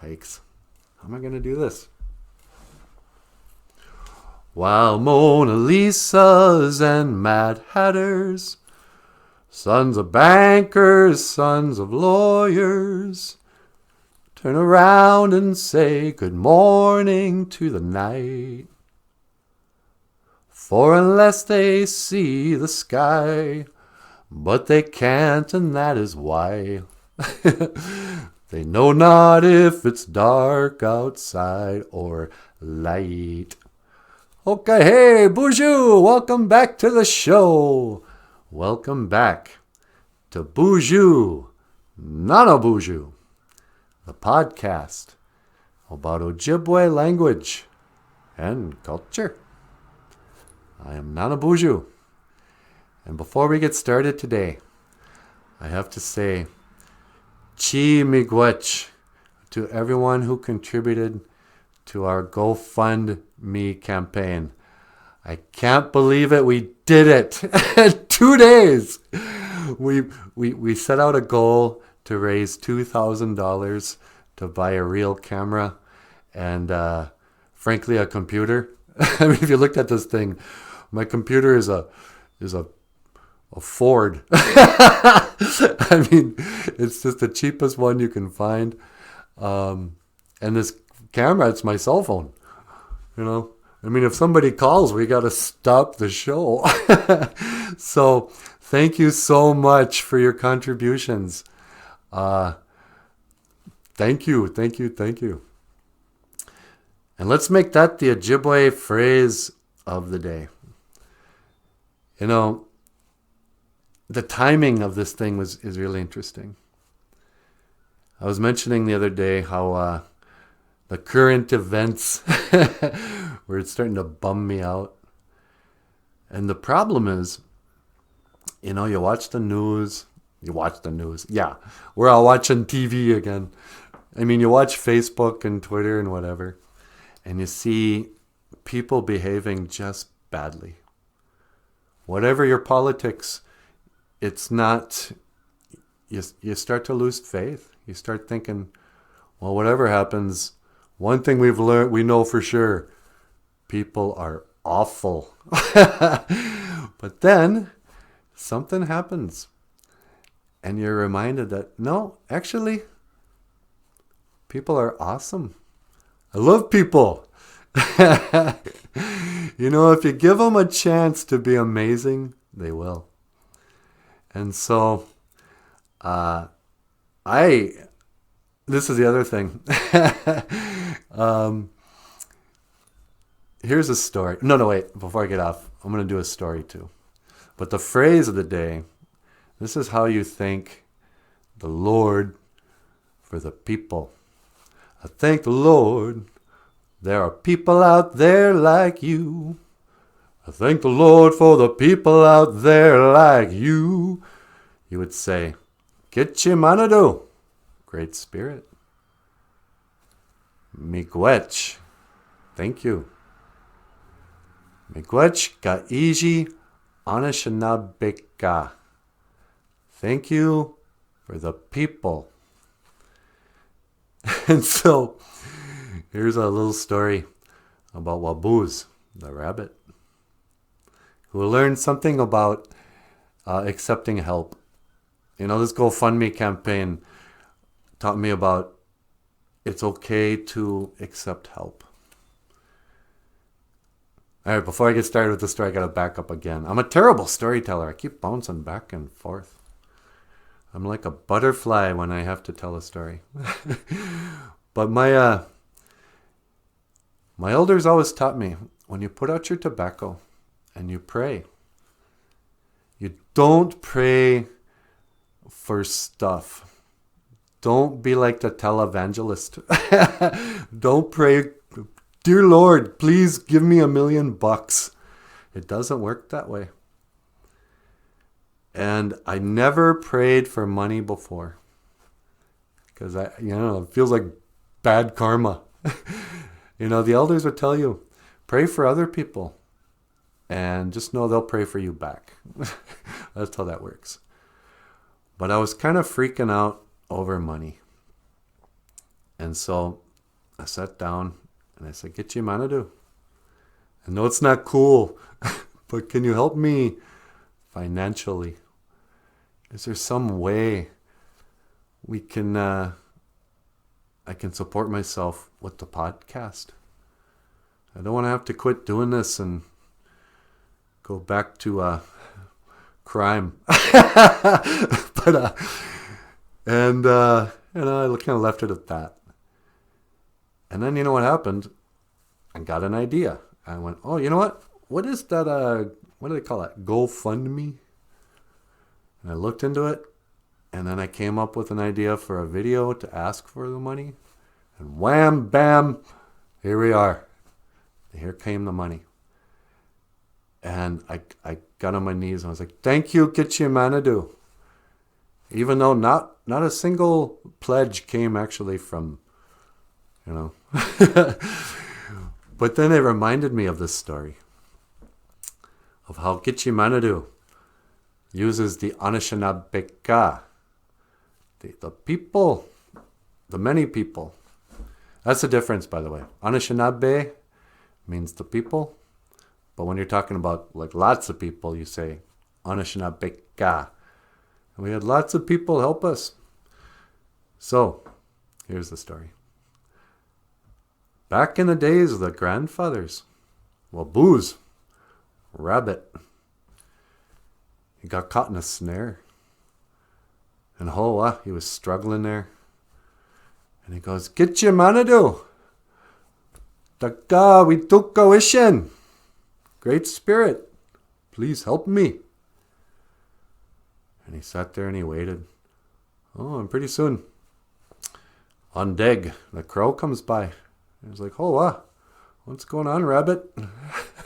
Hikes. How am I going to do this? While Mona Lisas and Mad Hatters, sons of bankers, sons of lawyers, turn around and say good morning to the night. For unless they see the sky, but they can't, and that is why. They know not if it's dark outside or light. Okay, hey, BOOZHOO, welcome back to the show. Welcome back to BOOZHOO, Nana BOOZHOO, the podcast about Ojibwe language and culture. I am Nana BOOZHOO, and before we get started today, I have to say, Miigwech to everyone who contributed to our Gofundme campaign. I can't believe it. We did it in 2 days. We set out a goal to raise $2,000 to buy a real camera and frankly a computer. I mean, if you looked at this thing, my computer is a Ford. I mean, it's just the cheapest one you can find. And this camera, it's my cell phone. You know, I mean, if somebody calls, we got to stop the show. So thank you so much for your contributions. Thank you. And let's make that the Ojibwe phrase of the day. You know, the timing of this thing is really interesting. I was mentioning the other day how the current events were starting to bum me out. And the problem is, you know, you watch the news. Yeah, we're all watching TV again. I mean, you watch Facebook and Twitter and whatever, and you see people behaving just badly. Whatever your politics, it's not, you start to lose faith. You start thinking, well, whatever happens, one thing we've learned, we know for sure, people are awful. But then something happens and you're reminded that, no, actually, people are awesome. I love people. You know, if you give them a chance to be amazing, they will. And so, this is the other thing. Here's a story. No, wait. Before I get off, I'm going to do a story too. But the phrase of the day, this is how you thank the Lord for the people. I thank the Lord. There are people out there like you. I thank the Lord for the people out there like you. You would say, Kitchimanadu, Great Spirit. Miigwech, thank you. Miigwech Gaiji Anishinabeka. Thank you for the people. And so, here's a little story about Wabooz, the rabbit, who learned something about accepting help. You know, this GoFundMe campaign taught me about it's okay to accept help. All right, before I get started with the story, I got to back up again. I'm a terrible storyteller. I keep bouncing back and forth. I'm like a butterfly when I have to tell a story. But my elders always taught me, when you put out your tobacco and you pray, you don't pray for stuff. Don't be like the televangelist. Don't pray, dear Lord, please give me $1 million. It doesn't work that way. And I never prayed for money before. Because it feels like bad karma. The elders would tell you, pray for other people. And just know they'll pray for you back. That's how that works. But I was kind of freaking out over money. And so I sat down and I said, Gitchi Manadu. I know it's not cool, but can you help me financially? Is there some way we can I can support myself with the podcast? I don't want to have to quit doing this and go back to crime. But I kind of left it at that. And then you know what happened? I got an idea. I went, oh, you know what? What is that? What do they call it? Gofundme? And I looked into it, and then I came up with an idea for a video to ask for the money. And wham, bam, here we are. Here came the money. And I got on my knees and I was like, thank you, Gitchi Manadu. Even though not a single pledge came actually from, But then it reminded me of this story. Of how Gitchi Manadu uses the Anishinabeka, the people, the many people. That's the difference, by the way. Anishinaabe means the people, but when you're talking about like lots of people, you say Anishinabeka. And we had lots of people help us. So, here's the story. Back in the days of the grandfathers, Booz, rabbit, he got caught in a snare. And he was struggling there. And he goes, Gitchi Manadu. Taka wituka wishin. Great Spirit, please help me. And he sat there and he waited. Oh, and pretty soon, on Deg, the crow comes by. He was like, what's going on, rabbit?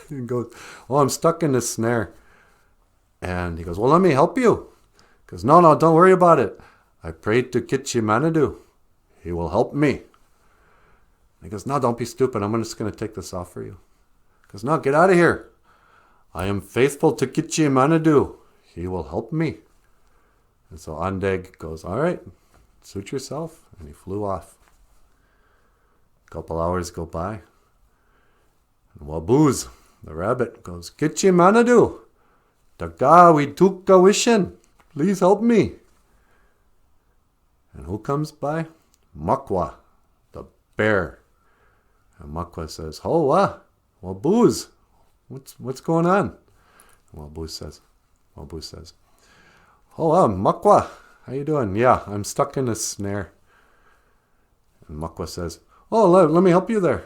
He goes, I'm stuck in this snare. And he goes, well, let me help you. He goes, no, don't worry about it. I prayed to Gitchi Manadu. He will help me. And he goes, no, don't be stupid. I'm just going to take this off for you. He goes, no, get out of here. I am faithful to Gitchi Manadu. He will help me. And so Andeg goes, all right, suit yourself. And he flew off. A couple hours go by. And Booz, the rabbit, goes, Gitchi Manadu. Daga wituka wishin. Please help me. And who comes by? Miigwech, the bear. And Miigwech says, Booz, what's going on? And Booz says, Miigwech, how you doing? Yeah, I'm stuck in a snare. And Miigwech says, let me help you there.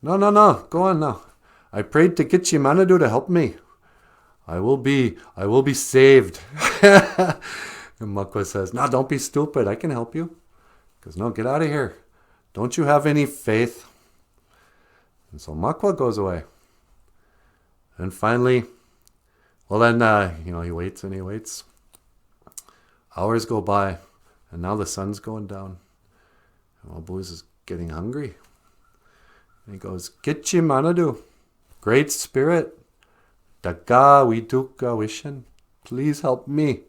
No, go on now. I prayed to Gitchi Manadu to help me. I will be saved. And Miigwech says, no, don't be stupid. I can help you. He goes, no, get out of here. Don't you have any faith? And so Miigwech goes away. And finally, he waits and he waits. Hours go by, and now the sun's going down. And Booz is getting hungry. And he goes, Gitchi Manadu, Great Spirit, Daga wituka wishin, please help me.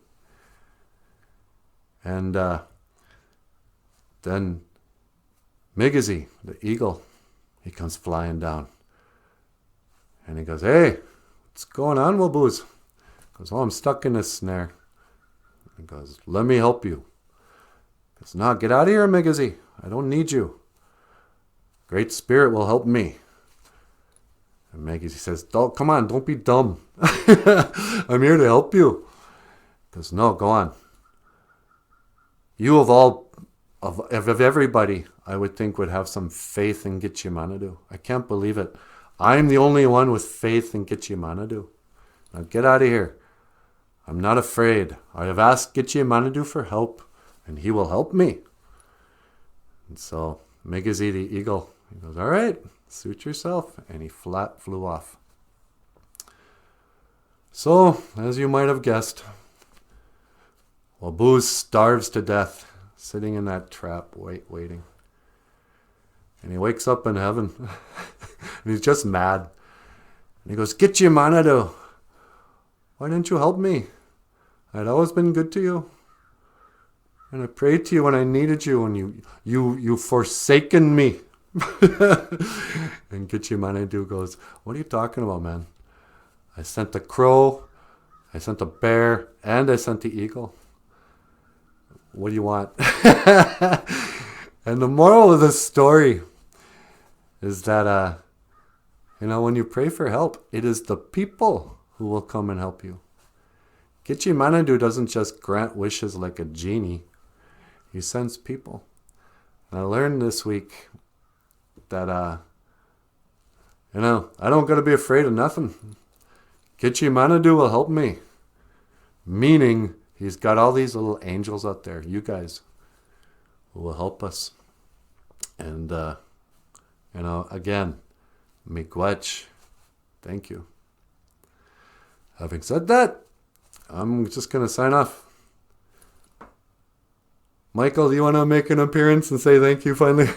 And then Miigwech, the eagle, he comes flying down. And he goes, hey, what's going on, Booz? He goes, I'm stuck in this snare. He goes, let me help you. He goes, no, get out of here, Miigwech. I don't need you. Great Spirit will help me. And Miigwech says, come on, don't be dumb. I'm here to help you. He goes, no, go on. You of everybody, I would think would have some faith in Gitchi Manadu. I can't believe it. I'm the only one with faith in Gitchi Manadu. Now get out of here. I'm not afraid. I have asked Gitchi Manadu for help, and he will help me. And so Miigwech, the eagle, he goes, all right, suit yourself. And he flew off. So, as you might have guessed, Booz starves to death, sitting in that trap, waiting. And he wakes up in heaven, and he's just mad. And he goes, Gitchi Manadu, why didn't you help me? I'd always been good to you. And I prayed to you when I needed you, and you forsaken me. And Gichimanadu goes, what are you talking about, man? I sent the crow, I sent the bear, and I sent the eagle. What do you want? And the moral of this story is that, when you pray for help, it is the people who will come and help you. Gichimanadu doesn't just grant wishes like a genie. He sends people. And I learned this week that, I don't got to be afraid of nothing. Gichimanadu will help me. Meaning, he's got all these little angels out there, you guys, who will help us. And, again, Miigwech, thank you. Having said that, I'm just going to sign off. Michael, do you want to make an appearance and say thank you finally?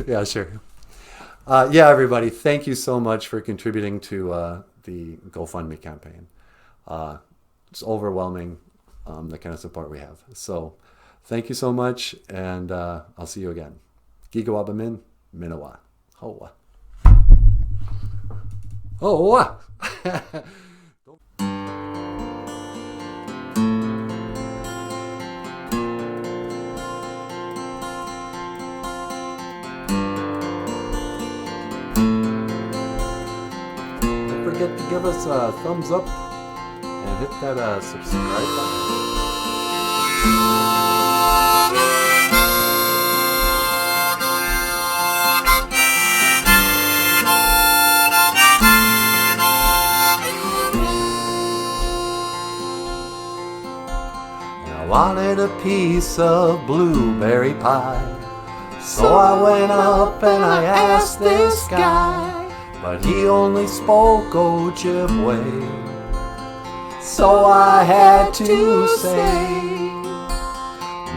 Yeah, sure. Everybody, thank you so much for contributing to the GoFundMe campaign. It's overwhelming, the kind of support we have. So thank you so much, and I'll see you again. Gigawa min, minawa. Hoa. Hoa. Don't forget to give us a thumbs up and hit that subscribe button. I wanted a piece of blueberry pie, so I went up and I asked this guy, but he only spoke Ojibwe. So I had to say,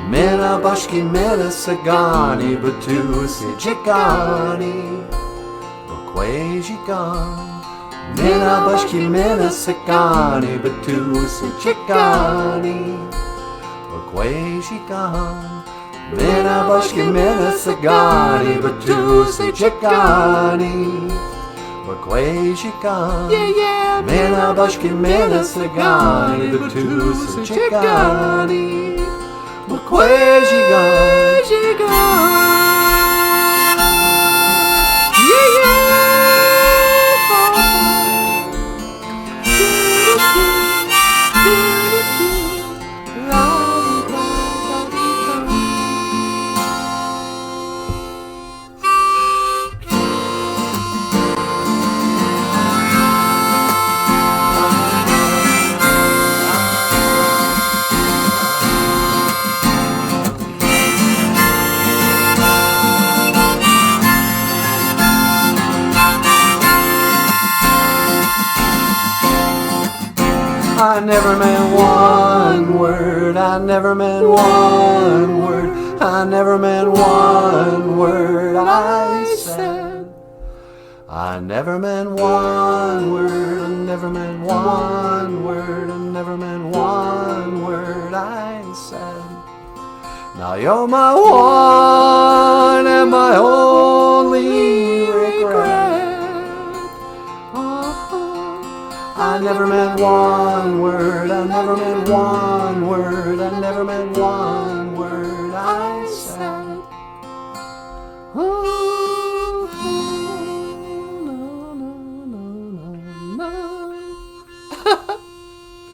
Mina bashki mina sagani batu si jikani bakwe jikan. Mina bashki mina sagani batu si jikani bakwe jikan. Mina bashki mina sagani batu si jikani bakwe jikan. Mina bashki mina sagani batu si jikani bakwe jikan. I never meant one word, I never meant one word, I never meant one word I said. I never meant one word, I never meant one word, I never meant one word I said. Now you're my one and my only regret. I never meant one word, I never meant one word, I never meant one word I said. Oh, no, no, no, no, no, no.